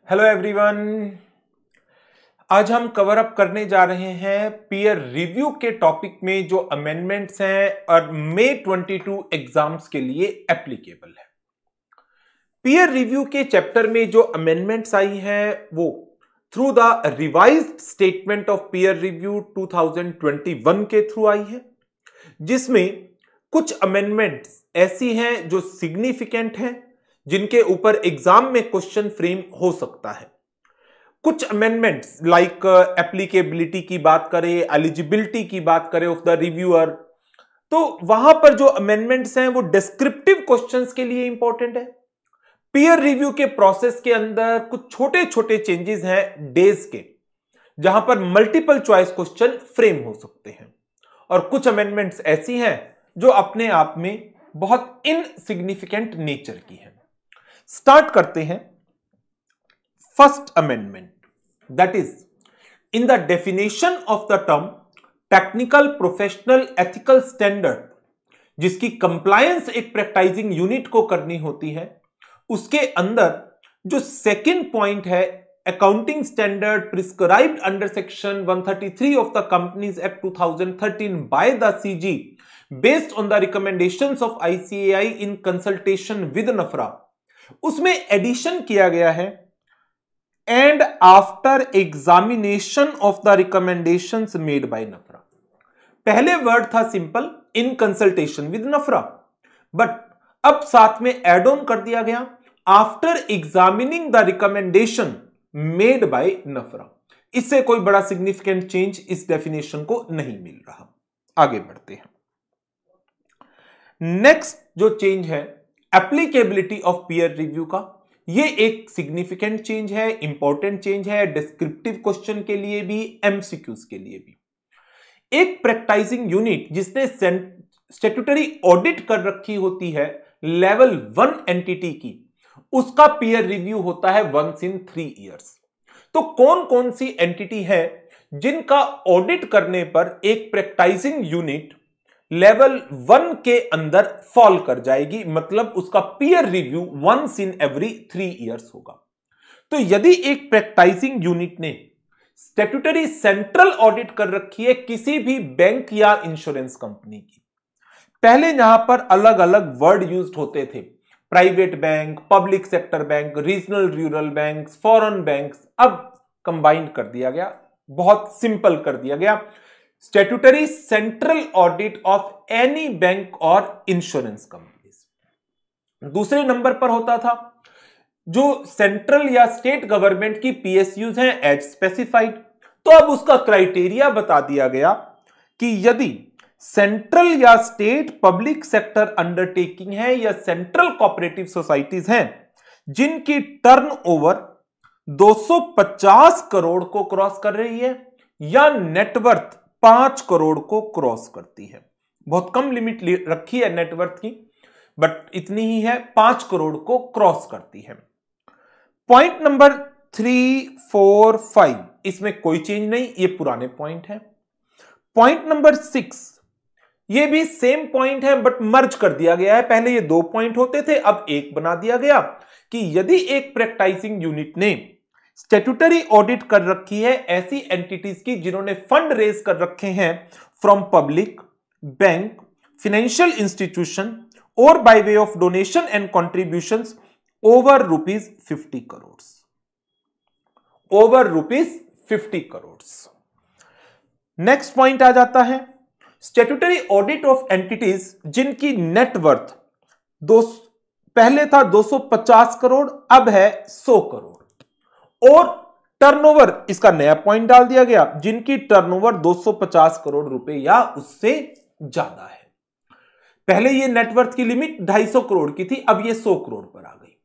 Hello everyone. आज हम cover up करने जा रहे हैं पीयर रिव्यू के टॉपिक में जो अमेंडमेंट्स हैं और मई 22 एग्जाम्स के लिए एप्लीकेबल है। पीयर रिव्यू के चैप्टर में जो अमेंडमेंट्स आई हैं वो through the revised statement of peer review 2021 के थ्रू आई है, जिसमें कुछ अमेंडमेंट्स ऐसी हैं जो सिग्निफिकेंट हैं, जिनके ऊपर एग्जाम में क्वेश्चन फ्रेम हो सकता है। कुछ अमेंडमेंट्स लाइक एप्लीकेबिलिटी की बात करें, एलिजिबिलिटी की बात करें ऑफ द रिव्यूअर, तो वहां पर जो अमेंडमेंट्स हैं वो डिस्क्रिप्टिव क्वेश्चंस के लिए इंपॉर्टेंट है। पीयर रिव्यू के प्रोसेस के अंदर कुछ छोटे छोटे चेंजेस हैं डेज के, जहां पर मल्टीपल चॉइस क्वेश्चन फ्रेम हो सकते हैं, और कुछ अमेंडमेंट्स ऐसी हैं जो अपने आप में बहुत इनसिग्निफिकेंट नेचर की है। स्टार्ट करते हैं। First amendment, that is in the definition of the term technical professional ethical standard, जिसकी कंप्लायंस एक प्रैक्टाइजिंग यूनिट को करनी होती है, उसके अंदर जो सेकंड पॉइंट है accounting standard prescribed under section 133 of the companies act 2013 by the CG based on the recommendations of ICAI in consultation with NFRA, उसमें एडिशन किया गया है and after examination of the recommendations made by नफरा। पहले word था simple in consultation with NFRA, but अब साथ में एड ऑन कर दिया गया after examining the recommendation made by NFRA. इससे कोई बड़ा सिग्निफिकेंट चेंज इस डेफिनेशन को नहीं मिल रहा। आगे बढ़ते हैं। नेक्स्ट जो चेंज है एप्लीकेबिलिटी ऑफ पीयर रिव्यू का, ये एक सिग्निफिकेंट चेंज है, इंपॉर्टेंट चेंज है, डिस्क्रिप्टिव क्वेश्चन के लिए भी, एमसीक्यूज के लिए भी। एक प्रैक्टाइजिंग यूनिट जिसने स्टैट्यूटरी ऑडिट कर रखी होती है लेवल 1 एंटिटी की, उसका पीयर रिव्यू होता है वंस इन 3 इयर्स। तो कौन कौन सी एंटिटी है जिनका ऑडिट करने पर एक प्रैक्टाइजिंग यूनिट लेवल 1 के अंदर फॉल कर जाएगी, मतलब उसका peer review once in every 3 years होगा। तो यदि एक प्रैक्टाइजिंग यूनिट ने स्टैट्यूटरी सेंट्रल ऑडिट कर रखी है किसी भी बैंक या इंश्योरेंस कंपनी की, पहले यहां पर अलग अलग वर्ड यूज्ड होते थे, private bank, public sector bank, regional rural bank, foreign bank, अब कंबाइंड कर दिया गया, बहुत सिंपल कर दिया गया, statutory central audit of any bank और इंश्योरेंस कंपनीज। दूसरे नंबर पर होता था जो सेंट्रल या स्टेट गवर्नमेंट की पीएसयूज हैं एज स्पेसिफाइड। तो अब उसका क्राइटेरिया बता दिया गया कि यदि सेंट्रल या स्टेट पब्लिक सेक्टर अंडरटेकिंग है या सेंट्रल कोऑपरेटिव सोसाइटीज हैं जिनकी टर्नओवर 250 करोड़ को क्रॉस कर रही है या नेटवर्थ 5 करोड़ को क्रॉस करती है, बहुत कम लिमिट रखी है नेटवर्थ की, बट इतनी ही है, 5 करोड़ को क्रॉस करती है। पॉइंट नंबर 3, 4, 5 इसमें कोई चेंज नहीं, ये पुराने पॉइंट है। पॉइंट नंबर 6 ये भी सेम पॉइंट है बट मर्ज कर दिया गया है, पहले ये 2 पॉइंट होते थे, अब एक बना दिया गया कि यदि एक प्रैक्टाइजिंग यूनिट ने स्टैट्यूटरी ऑडिट कर रखी है ऐसी एंटिटीज की जिन्होंने फंड रेज कर रखे हैं from public, bank, financial institution और by way of donation and contributions over ₹50 crore, over ₹50 crore. Next point आ जाता है स्टैट्यूटरी ऑडिट ऑफ एंटिटीज जिनकी नेटवर्थ पहले था 250 करोड़, अब है 100 करोड़, और टर्नओवर, इसका नया पॉइंट डाल दिया गया, जिनकी टर्नओवर 250 करोड़ रुपए या उससे ज्यादा है। पहले ये नेटवर्थ की लिमिट 250 करोड़ की थी, अब ये 100 करोड़ पर आ गई।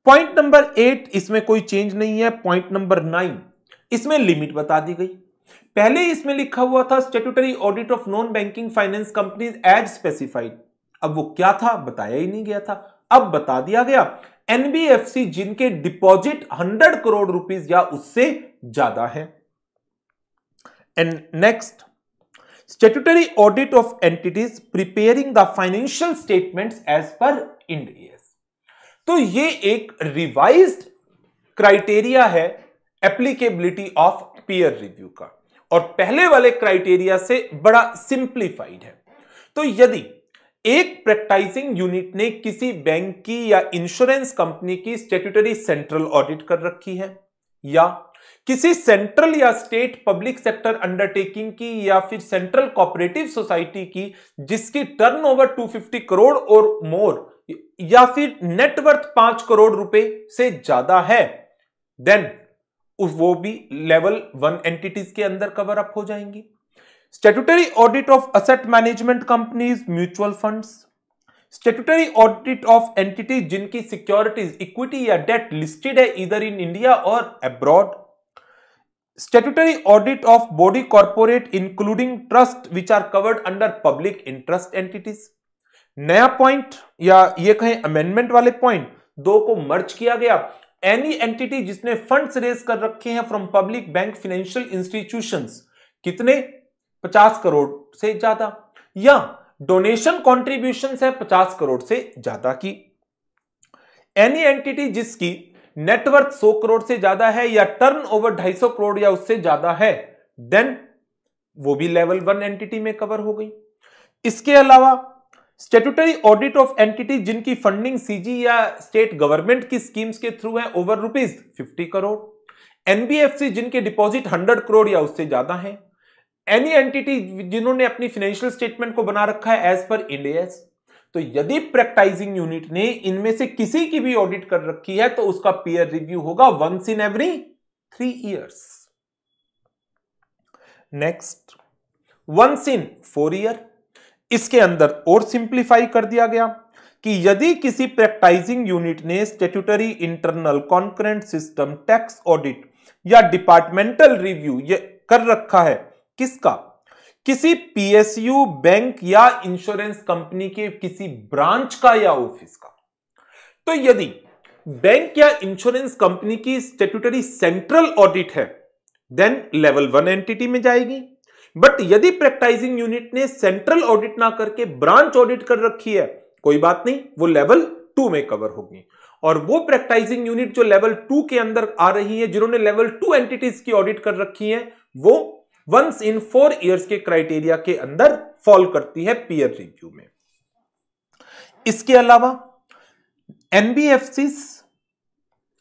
पॉइंट नंबर 8 इसमें कोई चेंज नहीं है। पॉइंट नंबर 9 इसमें लिमिट बता दी गई, पहले इसमें लिखा हुआ था statutory audit of non banking finance companies as specified, अब वो क्या था बताया ही नहीं गया था, अब बता दिया गया एनबीएफसी जिनके डिपॉजिट 100 करोड़ रुपीस या उससे ज्यादा है। And next statutory audit of entities preparing the financial statements as per Ind AS. तो ये एक रिवाइज्ड क्राइटेरिया है एप्लीकेबिलिटी ऑफ पीयर रिव्यू का, और पहले वाले क्राइटेरिया से बड़ा सिंप्लीफाइड है। तो यदि एक प्रैक्टाइजिंग यूनिट ने किसी बैंक की या इंश्योरेंस कंपनी की स्टैट्यूटरी सेंट्रल ऑडिट कर रखी है, या किसी सेंट्रल या स्टेट पब्लिक सेक्टर अंडरटेकिंग की, या फिर सेंट्रल कोऑपरेटिव सोसाइटी की जिसकी टर्नओवर 250 करोड़ और मोर, या फिर नेटवर्थ 5 करोड़ रुपए से ज्यादा है, देन वो भी लेवल 1 एंटिटीज के अंदर कवर अप हो जाएंगी। Statutory audit of asset management companies, mutual funds, statutory audit of entities जिनकी सिक्योरिटीज, इक्विटी या डेट लिस्टेड है इधर इन इंडिया और abroad, statutory audit of body corporate including trust which are covered under public interest entities. नया point या ये कहें amendment वाले पॉइंट दो को मर्ज किया गया। एनी एंटिटी जिसने फंड्स रेज कर रखे हैं from public bank financial institutions, कितने 50 करोड़ से ज्यादा, या डोनेशन कॉन्ट्रीब्यूशंस है 50 करोड़ से ज्यादा की। एनी एंटिटी जिसकी नेटवर्थ 100 करोड़ से ज्यादा है या टर्नओवर 250 करोड़ या उससे ज्यादा है, देन वो भी लेवल 1 एंटिटी में कवर हो गई। इसके अलावा स्टैट्यूटरी ऑडिट ऑफ एंटिटी जिनकी फंडिंग सीजी या स्टेट गवर्नमेंट की स्कीम्स के थ्रू है ओवर ₹50 करोड़, एनबीएफसी जिनके डिपॉजिट 100 करोड़ या उससे ज्यादा है, एनी एंटिटी जिन्होंने अपनी फाइनेंशियल स्टेटमेंट को बना रखा है एज पर इंड एस। तो यदि प्रैक्टाइजिंग यूनिट ने इनमें से किसी की भी ऑडिट कर रखी है तो उसका पीयर रिव्यू होगा once in every 3 years. Next, once in 4 year. इसके अंदर और सिंप्लीफाई कर दिया गया कि यदि किसी प्रैक्टाइजिंग यूनिट ने statutory internal concurrent system tax audit या डिपार्टमेंटल रिव्यू ये कर रखा है, किसका, किसी पीएसयू बैंक या इंश्योरेंस कंपनी के किसी ब्रांच का या ऑफिस का, तो यदि बैंक या इंश्योरेंस कंपनी की स्टैट्यूटरी सेंट्रल ऑडिट है देन लेवल 1 एंटिटी में जाएगी। बट यदि प्रैक्टाइजिंग यूनिट ने सेंट्रल ऑडिट ना करके ब्रांच ऑडिट कर रखी है, कोई बात नहीं, वो लेवल 2 में कवर होगी। और वो प्रैक्टाइजिंग यूनिट जो लेवल 2 के अंदर आ रही है, जिन्होंने लेवल 2 एंटिटीज की ऑडिट कर रखी है, वो वंस इन 4 इयर्स के क्राइटेरिया के अंदर फॉल करती है पीयर रिव्यू में। इसके अलावा एनबीएफसी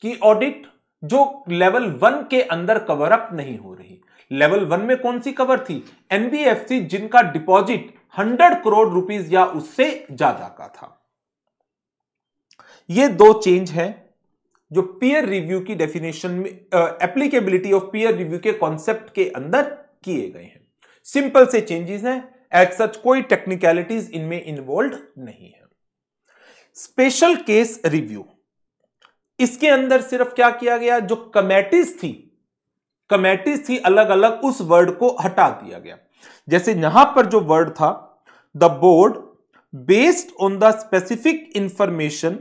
की ऑडिट जो लेवल 1 के अंदर कवर अप नहीं हो रही, लेवल 1 में कौन सी कवर थी, एनबीएफसी जिनका डिपॉजिट 100 करोड़ रुपीस या उससे ज्यादा का था। ये दो चेंज हैं जो पीयर रिव्यू की डेफिनेशन में, एप्लीकेबिलिटी ऑफ पीयर रिव्यू के कॉन्सेप्ट के अंदर किए गए हैं। सिंपल से चेंजेस हैं, एज सच कोई टेक्निकलिटीज इनमें इन्वॉल्व नहीं है। स्पेशल केस रिव्यू, इसके अंदर सिर्फ क्या किया गया, जो कमेटीज थी अलग अलग, उस वर्ड को हटा दिया गया। जैसे यहां पर जो वर्ड था, the board based on the specific information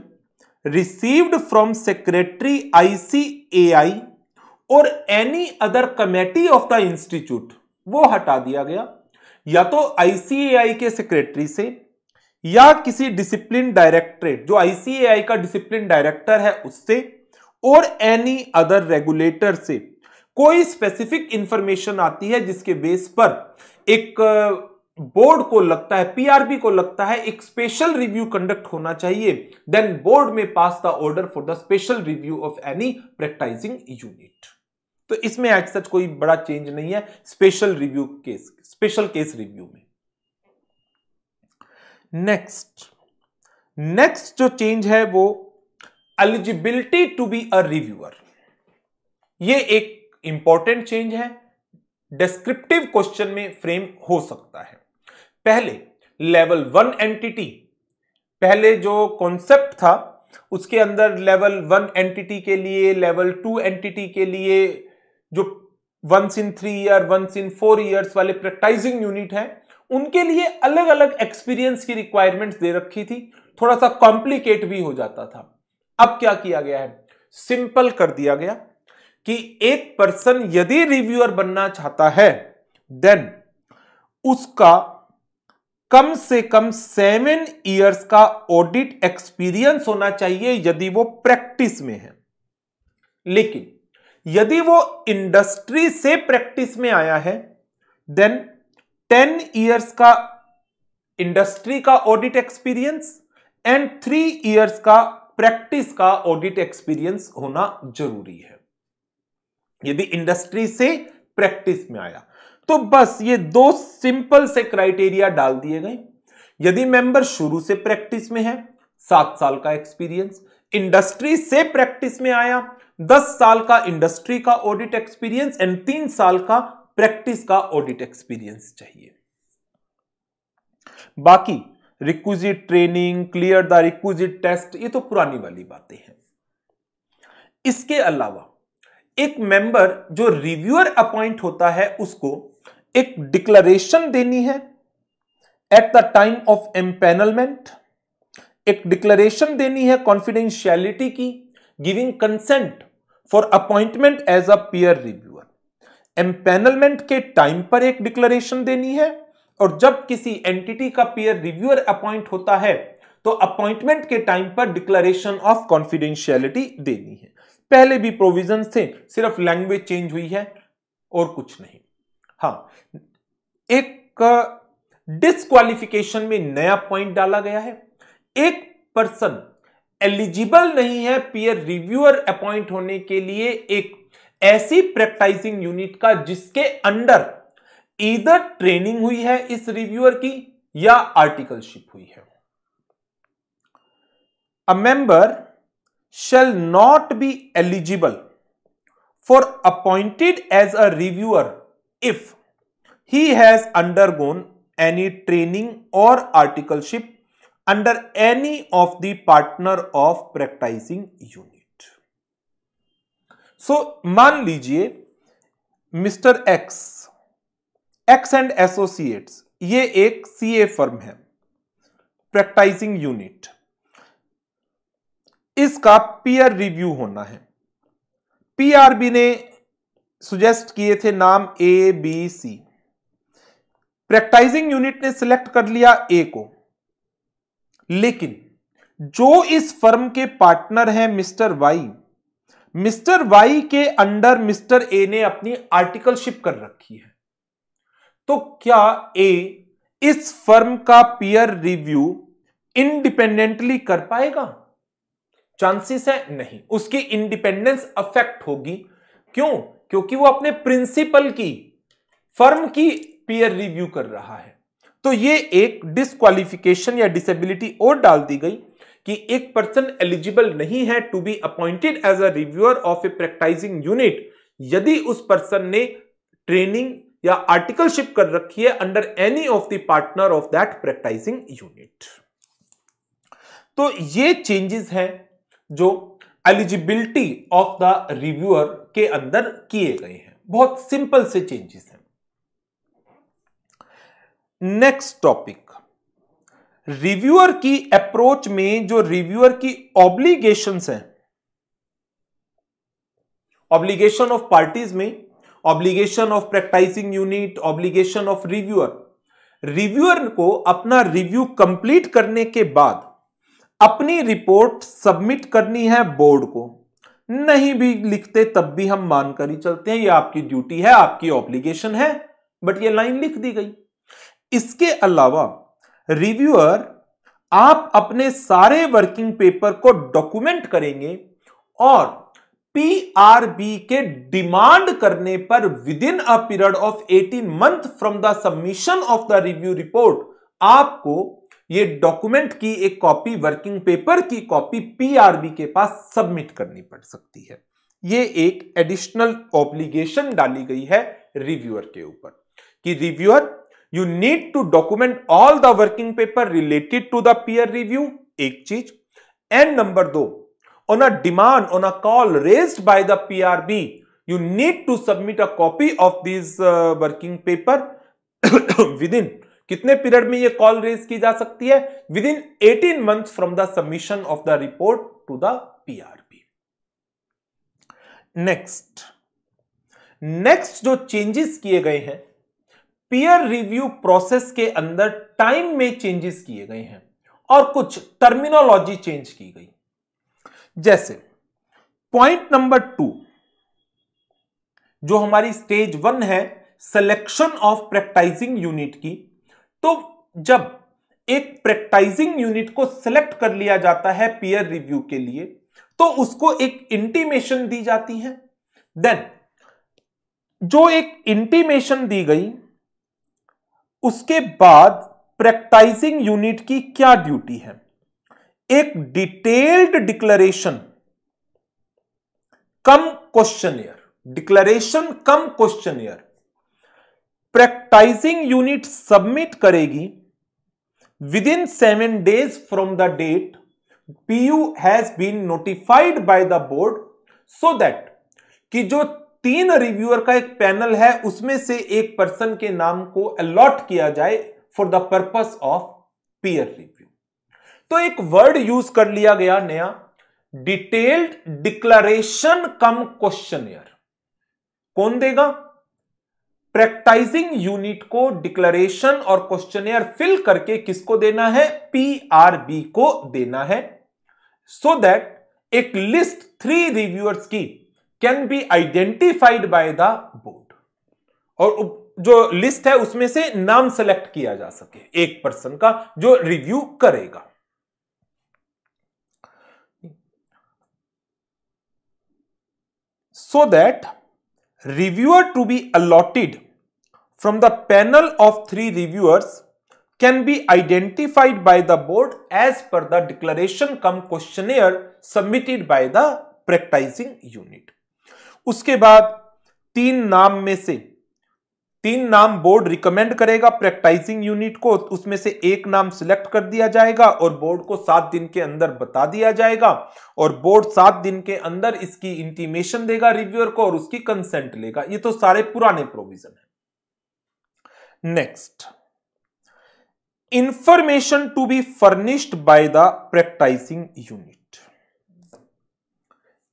received from secretary ICAI और any other committee of the institute, वो हटा दिया गया। या तो ICAI के सेक्रेटरी से या किसी डिसिप्लिन डायरेक्टरेट, जो ICAI का डिसिप्लिन डायरेक्टर है उससे, और एनी अदर रेगुलेटर से कोई स्पेसिफिक इंफॉर्मेशन आती है जिसके बेस पर एक बोर्ड को लगता है, PRB को लगता है एक स्पेशल रिव्यू कंडक्ट होना चाहिए, देन बोर्ड में pass the order for the special review of any practising unit. तो इसमें एज सच कोई बड़ा चेंज नहीं है स्पेशल केस रिव्यू में। नेक्स्ट जो चेंज है वो eligibility to be a reviewer. ये एक इंपॉर्टेंट चेंज है, डिस्क्रिप्टिव क्वेश्चन में फ्रेम हो सकता है। पहले लेवल 1 एंटिटी, पहले जो कॉन्सेप्ट था उसके अंदर लेवल 1 एंटिटी के लिए, लेवल 2 एंटिटी के लिए जो once in 3 year, once in 4 years वाले प्रैक्टाइजिंग यूनिट है, उनके लिए अलग अलग एक्सपीरियंस की रिक्वायरमेंट्स दे रखी थी, थोड़ा सा कॉम्प्लिकेट भी हो जाता था। अब क्या किया गया है, सिंपल कर दिया गया कि एक पर्सन यदि रिव्यूअर बनना चाहता है देन उसका कम से कम 7 इयर्स का ऑडिट एक्सपीरियंस होना चाहिए यदि वो प्रैक्टिस में है। लेकिन यदि वो इंडस्ट्री से प्रैक्टिस में आया है देन 10 इयर्स का इंडस्ट्री का ऑडिट एक्सपीरियंस एंड 3 इयर्स का प्रैक्टिस का ऑडिट एक्सपीरियंस होना जरूरी है। यदि इंडस्ट्री से प्रैक्टिस में आया तो बस ये 2 सिंपल से क्राइटेरिया डाल दिए गए। यदि मेंबर शुरू से प्रैक्टिस में है 7 साल का एक्सपीरियंस, इंडस्ट्री से प्रैक्टिस में आया 10 साल का इंडस्ट्री का ऑडिट एक्सपीरियंस एंड 3 साल का प्रैक्टिस का ऑडिट एक्सपीरियंस चाहिए। बाकी requisite training, clear the requisite test, ये तो पुरानी वाली बातें हैं। इसके अलावा एक मेंबर जो रिव्यूअर अपॉइंट होता है उसको एक डिक्लेरेशन देनी है at the time of empanelment, एक डिक्लेरेशन देनी है कॉन्फिडेंशियलिटी की, giving consent for appointment as a peer reviewer. Empanelment के टाइम पर एक डिक्लेरेशन देनी है और जब किसी एंटिटी का पीयर रिव्यूअर अपॉइंट होता है तो अपॉइंटमेंट के टाइम पर डिक्लेरेशन ऑफ कॉन्फिडेंशियलिटी देनी है। पहले भी प्रोविजंस थे, सिर्फ लैंग्वेज चेंज हुई है और कुछ नहीं। हां, एक डिस्क्वालिफिकेशन में नया पॉइंट डाला गया है। एक पर्सन एलिजिबल नहीं है पीयर रिव्यूअर अपॉइंट होने के लिए एक ऐसी प्रैक्टिसिंग यूनिट का जिसके अंडर ईदर ट्रेनिंग हुई है इस रिव्यूअर की या आर्टिकलशिप हुई है। A member shall not be eligible for appointed as a reviewer if he has undergone any training or articleship under any of the partner of practicing unit. So मान लीजिए mister x and associates, ये एक CA firm है, practising unit, इसका peer review होना है। PRB ने suggest किए थे नाम A B C, practising unit ने सिलेक्ट कर लिया ए को, लेकिन जो इस फर्म के पार्टनर हैं मिस्टर वाई के अंडर मिस्टर ए ने अपनी आर्टिकलशिप कर रखी है, तो क्या ए इस फर्म का पीयर रिव्यू इंडिपेंडेंटली कर पाएगा? चांसेस है नहीं, उसकी इंडिपेंडेंस अफेक्ट होगी। क्यों? क्योंकि वो अपने प्रिंसिपल की फर्म की पीयर रिव्यू कर रहा है। तो ये एक डिस्क्वालिफिकेशन या डिसेबिलिटी और डाल दी गई कि एक पर्सन एलिजिबल नहीं है to be appointed as a reviewer of a practising unit यदि उस पर्सन ने ट्रेनिंग या आर्टिकलशिप कर रखी है under any of the partner of that practising unit. तो ये चेंजेस हैं जो एलिजिबिलिटी ऑफ द रिव्यूअर के अंदर किए गए हैं। बहुत सिंपल से चेंजेस हैं। नेक्स्ट टॉपिक, रिव्यूअर की अप्रोच में जो रिव्यूअर की ऑब्लिगेशंस हैं, ऑब्लिगेशन ऑफ पार्टीज में obligation of practising unit, obligation of reviewer को अपना रिव्यू कंप्लीट करने के बाद अपनी रिपोर्ट सबमिट करनी है बोर्ड को। नहीं भी लिखते तब भी हम मानकर ही चलते हैं, ये आपकी ड्यूटी है, आपकी ऑब्लिगेशन है, बट ये लाइन लिख दी गई। इसके अलावा रिव्यूअर आप अपने सारे वर्किंग पेपर को डॉक्यूमेंट करेंगे और पीआरबी के डिमांड करने पर with in a period of 18 month from the submission of the review report आपको ये डॉक्यूमेंट की एक कॉपी, वर्किंग पेपर की कॉपी पीआरबी के पास सबमिट करनी पड़ सकती है। ये एक एडिशनल ऑब्लिगेशन डाली गई है रिव्यूअर के ऊपर कि reviewer you need to document all the working paper related to the peer review, एक चीज। And number 2, on a demand, on a call raised by the PRB, you need to submit a copy of these working paper within कितने period में ये call raise की जा सकती है? Within 18 months from the submission of the report to the PRB. Next जो changes किए गए हैं पीयर रिव्यू प्रोसेस के अंदर, टाइम में चेंजेस किए गए हैं और कुछ टर्मिनोलॉजी चेंज की गई। जैसे पॉइंट नंबर 2, जो हमारी स्टेज 1 है सिलेक्शन ऑफ प्रैक्टाइजिंग यूनिट की, तो जब एक प्रैक्टाइजिंग यूनिट को सिलेक्ट कर लिया जाता है पीयर रिव्यू के लिए, तो उसको एक इंटीमेशन दी जाती है। देन जो एक इंटीमेशन दी गई, उसके बाद प्रैक्टाइजिंग यूनिट की क्या ड्यूटी है? एक detailed declaration cum questionnaire, declaration cum questionnaire practising unit submit करेगी within 7 days from the date PU has been notified by the board, so that कि जो 3 रिव्यूअर का एक पैनल है उसमें से एक पर्सन के नाम को अलॉट किया जाए for the purpose of peer review. तो एक वर्ड यूज कर लिया गया नया, डिटेल्ड डिक्लेरेशन कम क्वेश्चनियर। कौन देगा? प्रैक्टाइजिंग यूनिट को डिक्लेरेशन और क्वेश्चनियर फिल करके किसको देना है? PRB को देना है, सो दैट एक लिस्ट 3 रिव्यूअर्स की can be identified by the board, और जो लिस्ट है उसमें से नाम सेलेक्ट किया जा सके एक पर्सन का जो रिव्यू करेगा। So that reviewer to be allotted from the panel of 3 reviewers can be identified by the board as per the declaration cum questionnaire submitted by the practicing unit। उसके बाद 3 नाम में से 3 नाम बोर्ड रिकमेंड करेगा practising unit को, उसमें से एक नाम सिलेक्ट कर दिया जाएगा और बोर्ड को 7 दिन के अंदर बता दिया जाएगा, और बोर्ड 7 दिन के अंदर इसकी इंटीमेशन देगा रिव्यूअर को और उसकी कंसेंट लेगा। ये तो सारे पुराने प्रोविजन है। Next, information to be furnished by the practising unit.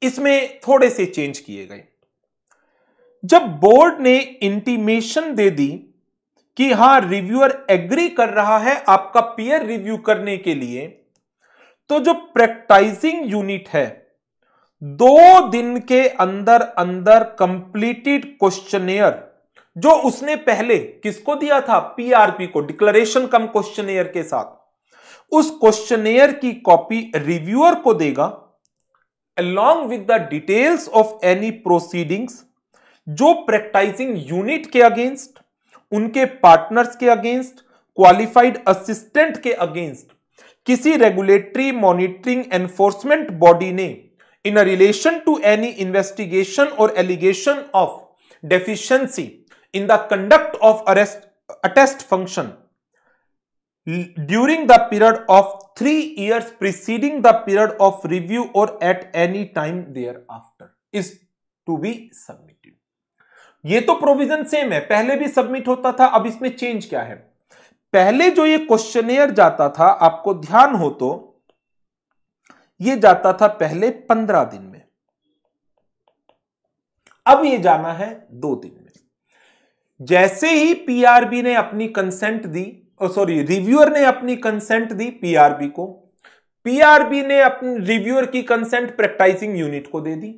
इसमें थोड़े से चेंज किए गए। जब बोर्ड ने इंटीमेशन दे दी कि हां रिव्यूअर एग्री कर रहा है आपका पीयर रिव्यू करने के लिए, तो जो प्रैक्टाइजिंग यूनिट है 2 दिन के अंदर अंदर कंप्लीटेड क्वेश्चनेयर जो उसने पहले किसको दिया था? PRB को, डिक्लेरेशन कम क्वेश्चनेयर के साथ, उस क्वेश्चनेयर की कॉपी रिव्यूअर को देगा along with the details of any proceedings जो प्रैक्टाइजिंग यूनिट के अगेंस्ट, उनके पार्टनर्स के अगेंस्ट, क्वालिफाइड असिस्टेंट के अगेंस्ट किसी रेगुलेटरी मॉनिटरिंग एनफोर्समेंट बॉडी ने in relation to any investigation और allegation of deficiency in the conduct of attest function during the period of 3 years preceding the period of review or at any time thereafter is to be submitted। ये तो provision same है, पहले भी submit होता था, अब इसमें change क्या है? पहले जो ये क्वेश्चनेयर जाता था, आपको ध्यान हो तो ये जाता था पहले 15 दिन में, अब ये जाना है 2 दिन में। जैसे ही PRB ने अपनी कंसेंट दी, रिव्यूअर ने अपनी कंसेंट दी PRB को, PRB ने अपनी रिव्यूअर की कंसेंट प्रैक्टाइजिंग यूनिट को दे दी।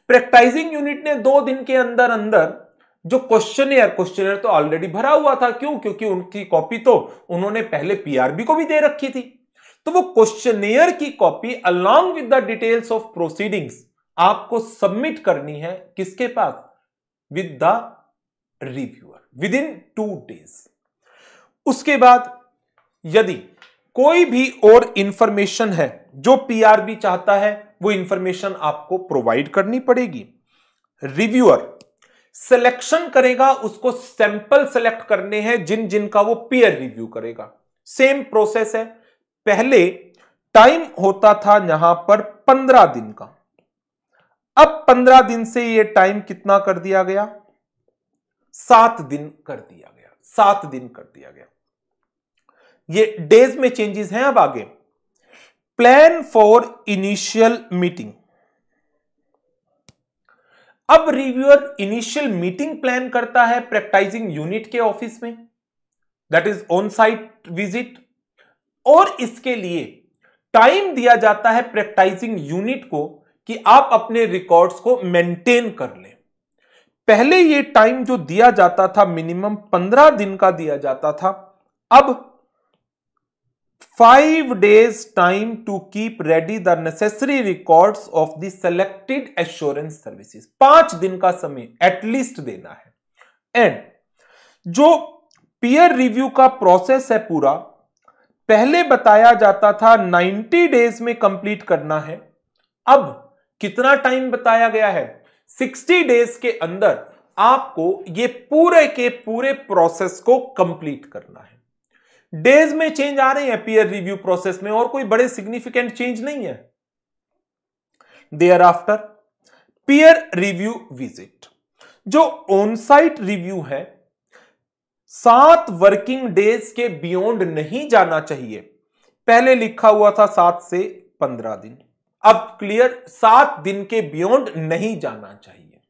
प्रैक्टाइजिंग यूनिट ने 2 दिन के अंदर अंदर जो क्वेश्चनेयर तो ऑलरेडी भरा हुआ था, क्यों? क्योंकि उनकी कॉपी तो उन्होंने पहले PRB को भी दे रखी थी, तो वो क्वेश्चनेयर की copy along with the details of proceedings आपको सबमिट करनी है किसके पास? With the reviewer within 2 days। उसके बाद यदि कोई भी और इंफॉर्मेशन है जो PRB चाहता है, वो इंफॉर्मेशन आपको प्रोवाइड करनी पड़ेगी। रिव्यूअर सिलेक्शन करेगा, उसको सैंपल सेलेक्ट करने हैं जिन जिनका वो पीयर रिव्यू करेगा। सेम प्रोसेस है, पहले टाइम होता था यहां पर 15 दिन का, अब 15 दिन से ये टाइम कितना कर दिया गया? 7 दिन कर दिया गया, 7 दिन कर दिया गया। ये डेज में चेंजेस हैं। अब आगे, प्लान फॉर इनिशियल मीटिंग। अब रिव्यूअर इनिशियल मीटिंग प्लान करता है प्रैक्टाइजिंग यूनिट के ऑफिस में, that is on site visit, और इसके लिए टाइम दिया जाता है प्रैक्टाइजिंग यूनिट को कि आप अपने रिकॉर्ड्स को मेंटेन कर लें। पहले ये टाइम जो दिया जाता था मिनिमम 15 दिन का दिया जाता था, अब 5 days time to keep ready the necessary records of the selected assurance services. 5 दिन का समय एटलीस्ट देना है। एंड जो पीयर रिव्यू का प्रोसेस है पूरा, पहले बताया जाता था 90 डेज में कंप्लीट करना है, अब कितना टाइम बताया गया है? 60 डेज के अंदर आपको ये पूरे के पूरे प्रोसेस को कंप्लीट करना है। डेज में चेंज आ रहे हैं पीयर रिव्यू प्रोसेस में, और कोई बड़े सिग्निफिकेंट चेंज नहीं है। Thereafter peer review visit, जो ऑन साइट रिव्यू है, 7 वर्किंग डेज के बियॉन्ड नहीं जाना चाहिए। पहले लिखा हुआ था 7 से 15 दिन, अब क्लियर 7 दिन के बियॉन्ड नहीं जाना चाहिए।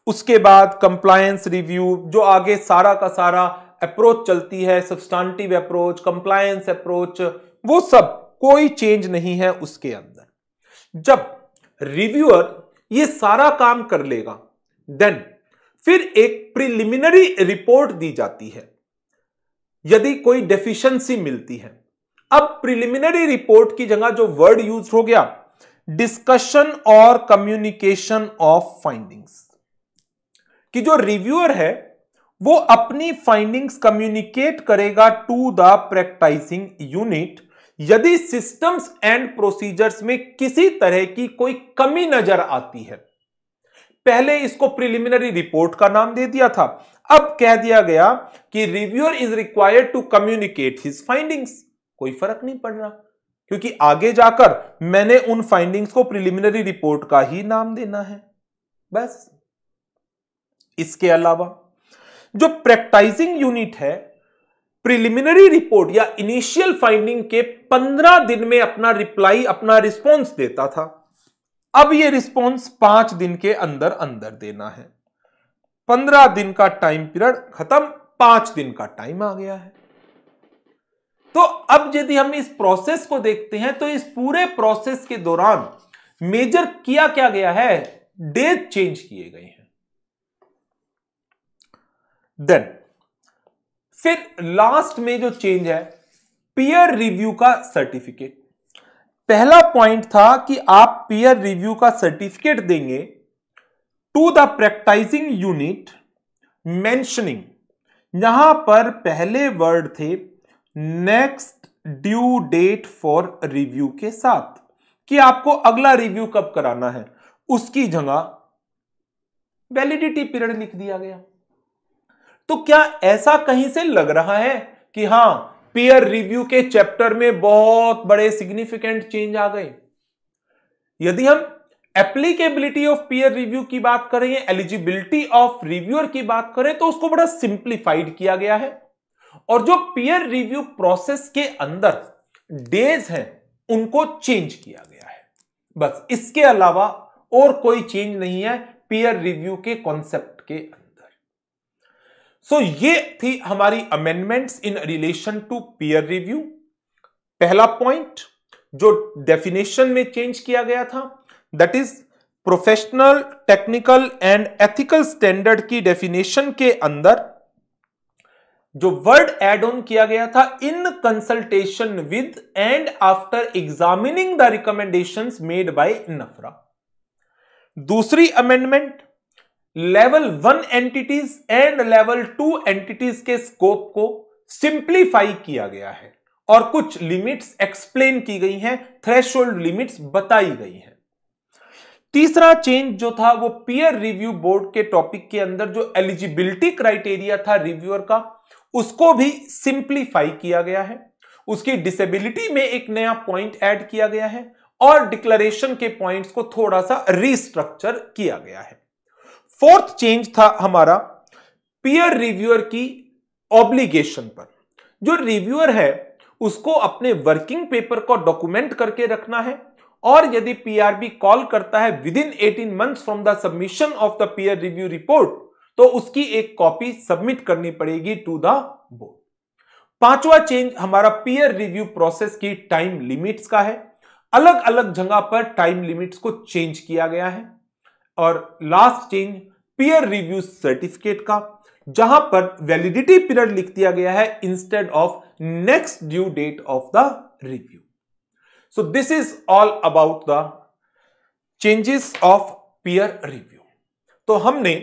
उसके बाद कंप्लायंस रिव्यू, जो आगे सारा का सारा अप्रोच चलती है, सब्सटेंटिव अप्रोच, कंप्लायंस अप्रोच, वो सब कोई चेंज नहीं है उसके अंदर। जब रिव्यूअर ये सारा काम कर लेगा, देन फिर एक प्रिलिमिनरी रिपोर्ट दी जाती है यदि कोई डेफिशिएंसी मिलती है। अब प्रिलिमिनरी रिपोर्ट की जगह जो वर्ड यूज हो गया, डिस्कशन और कम्युनिकेशन ऑफ फाइंडिंग्स, कि जो रिव्यूअर है वो अपनी फाइंडिंग्स कम्युनिकेट करेगा टू द प्रैक्टिसिंग यूनिट यदि सिस्टम्स एंड प्रोसीजर्स में किसी तरह की कोई कमी नजर आती है। पहले इसको प्रिलिमिनरी रिपोर्ट का नाम दे दिया था, अब कह दिया गया कि reviewer is required to communicate his findings. कोई फर्क नहीं पड़ रहा, क्योंकि आगे जाकर मैंने उन फाइंडिंग्स को प्रिलिमिनरी रिपोर्ट का ही नाम देना है, बस। इसके अलावा जो प्रैक्टिसिंग यूनिट है, प्रिलिमिनरी रिपोर्ट या इनिशियल फाइंडिंग के 15 दिन में अपना रिप्लाई, अपना रिस्पॉन्स देता था, अब यह रिस्पॉन्स 5 दिन के अंदर अंदर देना है। 15 दिन का टाइम पीरियड खत्म, 5 दिन का टाइम आ गया है। तो अब यदि हम इस प्रोसेस को देखते हैं, तो इस पूरे प्रोसेस के दौरान मेजर किया क्या गया है? डेट चेंज किए गए हैं। देन फिर लास्ट में जो चेंज है, पीयर रिव्यू का सर्टिफिकेट। पहला पॉइंट था कि आप पीयर रिव्यू का सर्टिफिकेट देंगे to the practising unit mentioning, यहां पर पहले वर्ड थे next due date for review के साथ, कि आपको अगला रिव्यू कब कराना है, उसकी जगह वैलिडिटी पीरियड लिख दिया गया। तो क्या ऐसा कहीं से लग रहा है कि हां पीयर रिव्यू के चैप्टर में बहुत बड़े सिग्निफिकेंट चेंज आ गए? यदि हम एप्लीकेबिलिटी ऑफ पीयर रिव्यू की बात करें, एलिजिबिलिटी ऑफ रिव्यूअर की बात करें, तो उसको बड़ा सिंप्लीफाइड किया गया है, और जो पीयर रिव्यू प्रोसेस के अंदर डेज हैं उनको चेंज किया गया है, बस। इसके अलावा और कोई चेंज नहीं है पीयर रिव्यू के कॉन्सेप्ट के अंदर। सो ये थी हमारी amendments in relation to peer review. पहला पॉइंट जो डेफिनेशन में चेंज किया गया था, that is professional, technical and ethical standard की डेफिनेशन के अंदर जो वर्ड एड ऑन किया गया था, in consultation with and after examining the recommendations made by NFRA. दूसरी amendment, level 1 entities and level 2 entities के स्कोप को सिंप्लीफाई किया गया है और कुछ लिमिट्स एक्सप्लेन की गई हैं, थ्रेशोल्ड लिमिट्स बताई गई हैं। तीसरा चेंज जो था वो पीयर रिव्यू बोर्ड के टॉपिक के अंदर जो एलिजिबिलिटी क्राइटेरिया था रिव्यूअर का, उसको भी सिंप्लीफाई किया गया है। उसकी डिसेबिलिटी में एक नया पॉइंट ऐड किया गया है और डिक्लेरेशन के पॉइंट्स को थोड़ा सा रिस्ट्रक्चर किया गया है। फोर्थ चेंज था हमारा पीयर रिव्यूअर की ऑब्लिगेशन पर। जो रिव्यूअर है उसको अपने वर्किंग पेपर को डॉक्यूमेंट करके रखना है, और यदि पीआरबी कॉल करता है within 18 months from the submission of the peer review report, तो उसकी एक कॉपी सबमिट करनी पड़ेगी टू द बोर्ड। पांचवा चेंज हमारा पीयर रिव्यू प्रोसेस की टाइम लिमिट्स का है। अलग अलग जगह पर टाइम लिमिट्स को चेंज किया गया है। और last change peer review certificate का, जहां पर वैलिडिटी पीरियड लिख दिया गया है instead of next due date of the review. So this is all about the changes of peer review. तो हमने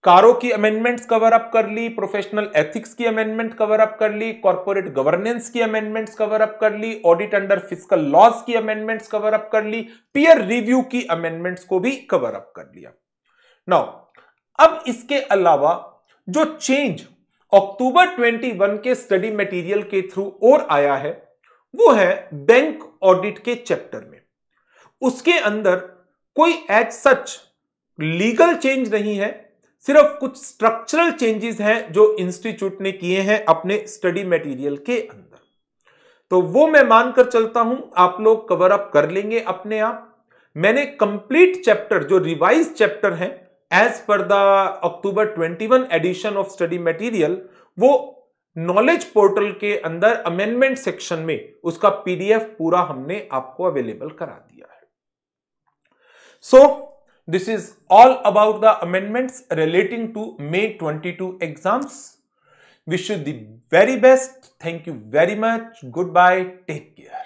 कारो की अमेंडमेंट्स कवर अप कर ली, प्रोफेशनल एथिक्स की अमेंडमेंट कवर अप कर ली, कॉर्पोरेट गवर्नेंस की अमेंडमेंट्स कवर अप कर ली, ऑडिट अंडर फिस्कल लॉज की अमेंडमेंट्स कवर अप कर ली, पीयर रिव्यू की अमेंडमेंट्स को भी कवर अप कर लिया। नाउ अब इसके अलावा जो चेंज अक्टूबर 21 के स्टडी मटेरियल के थ्रू और आया है वो है बैंक ऑडिट के चैप्टर में। उसके अंदर कोई एज सच लीगल चेंज नहीं है, सिर्फ कुछ स्ट्रक्चरल चेंजेस हैं जो इंस्टीट्यूट ने किए हैं अपने स्टडी मटेरियल के अंदर। तो वो मैं मानकर चलता हूं आप लोग कवर अप कर लेंगे अपने आप। मैंने कंप्लीट चैप्टर जो रिवाइज चैप्टर है as per the October 21 edition of study material, वो नॉलेज पोर्टल के अंदर अमेंडमेंट सेक्शन में उसका पीडीएफ पूरा हमने आपको अवेलेबल करा दिया है। सो this is all about the amendments relating to May 22 exams. Wish you the very best. Thank you very much. Goodbye. Take care.